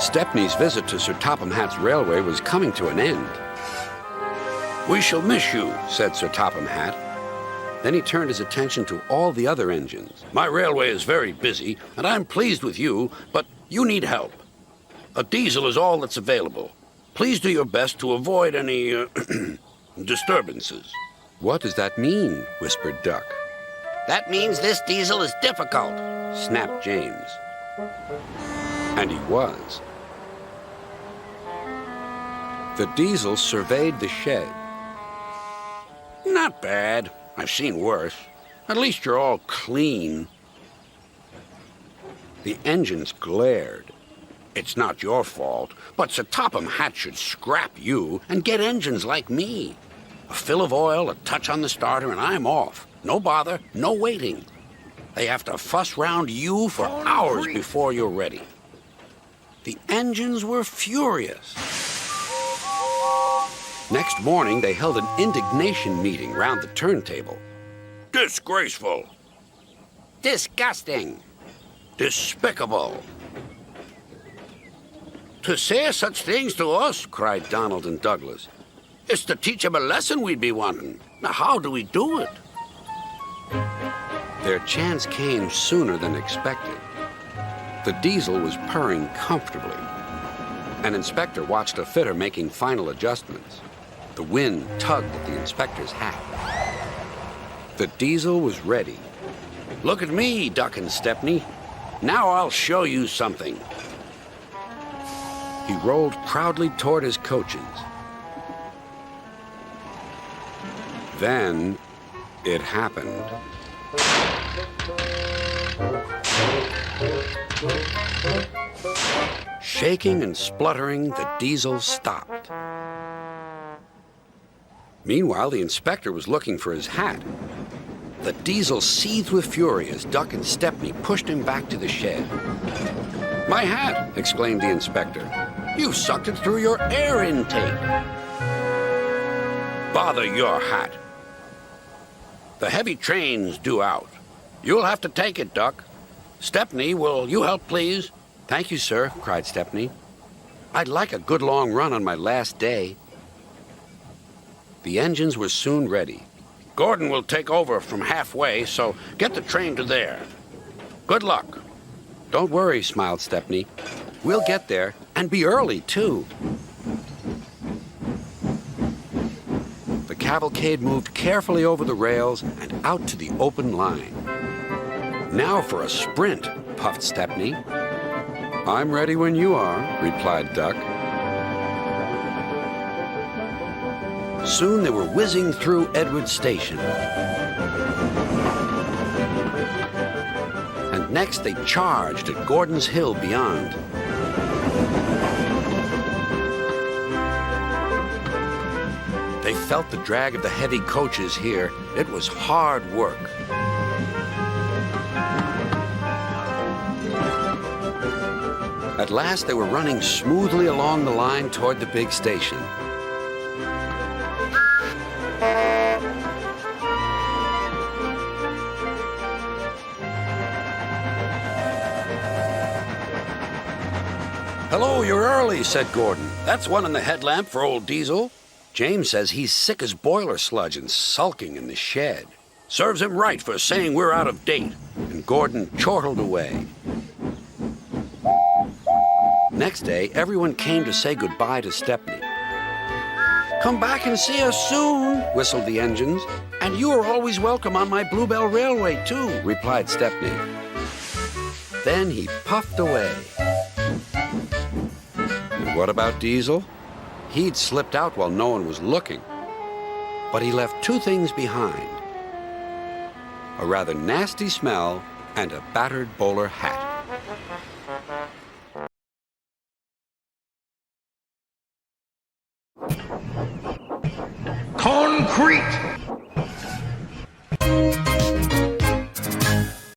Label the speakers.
Speaker 1: Stepney's visit to Sir Topham Hatt's railway was coming to an end. "We shall miss you," said Sir Topham Hatt. Then he turned his attention to all the other engines. "My railway is very busy, and I'm pleased with you, but you need help. A diesel is all that's available. Please do your best to avoid any disturbances." "What does that mean?" whispered Duck.
Speaker 2: "That means this diesel is difficult,"
Speaker 1: snapped James. And he was. The diesel surveyed the shed.
Speaker 2: "Not bad. I've seen worse. At least you're all clean."
Speaker 1: The engines glared.
Speaker 2: "It's not your fault, but Sir Topham Hatt should scrap you and get engines like me. A fill of oil, a touch on the starter, and I'm off. No bother, no waiting. They have to fuss round you for hours before you're ready." The engines were furious.
Speaker 1: Next morning, they held an indignation meeting round the turntable.
Speaker 2: "Disgraceful. Disgusting. Despicable. To say such things to us,"
Speaker 1: cried Donald and Douglas.
Speaker 2: "is to teach him a lesson we'd be wanting. Now, how do we do it?"
Speaker 1: Their chance came sooner than expected. The diesel was purring comfortably. An inspector watched a fitter making final adjustments. The wind tugged at the inspector's hat. The diesel was ready.
Speaker 2: "Look at me, Duck and Stepney. Now I'll show you something."
Speaker 1: He rolled proudly toward his coaches. Then it happened. Shaking and spluttering, the diesel stopped. Meanwhile, the inspector was looking for his hat. The diesel seethed with fury as Duck and Stepney pushed him back to the shed.
Speaker 2: "My hat!" exclaimed the inspector. "You've sucked it through your air intake." "Bother your hat. The heavy train's due out. You'll have to take it, Duck. Stepney, will you help, please?"
Speaker 1: "Thank you, sir," cried Stepney. "I'd like a good long run on my last day." The engines were soon ready.
Speaker 2: "Gordon will take over from halfway, so get the train to there. Good luck."
Speaker 1: "Don't worry," smiled Stepney. "We'll get there, and be early, too." The cavalcade moved carefully over the rails and out to the open line. "Now for a sprint," puffed Stepney. "I'm ready when you are," replied Duck. Soon they were whizzing through Edward Station. And next they charged at Gordon's Hill beyond. They felt the drag of the heavy coaches here. It was hard work. At last they were running smoothly along the line toward the big station.
Speaker 2: "Hello, you're early," said Gordon. "That's one in the headlamp for old Diesel."
Speaker 1: "James says he's sick as boiler sludge and sulking in the shed."
Speaker 2: "Serves him right for saying we're out of date."
Speaker 1: And Gordon chortled away. Next day, everyone came to say goodbye to Stepney.
Speaker 2: "Come back and see us soon,"
Speaker 1: whistled the engines.
Speaker 2: "And you are always welcome on my Bluebell Railway, too,"
Speaker 1: replied Stepney. Then he puffed away. And what about Diesel? He'd slipped out while no one was looking. But he left two things behind: a rather nasty smell and a battered bowler hat.
Speaker 3: Concrete